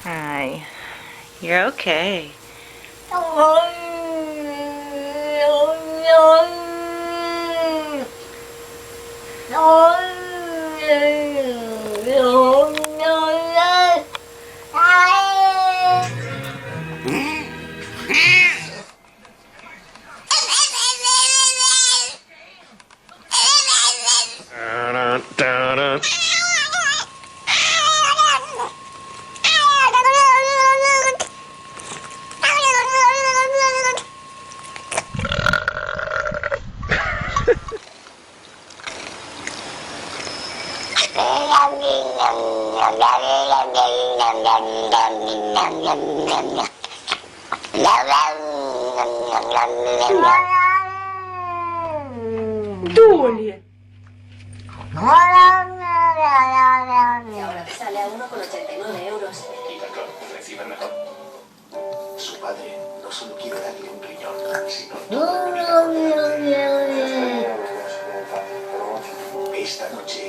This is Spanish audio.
Hi. You're okay. Duli. Y ahora sale a 1,89 €. Y claro, reciben mejor. Su padre no solo quiere darle un riñón, sino toda la vida. Esta noche.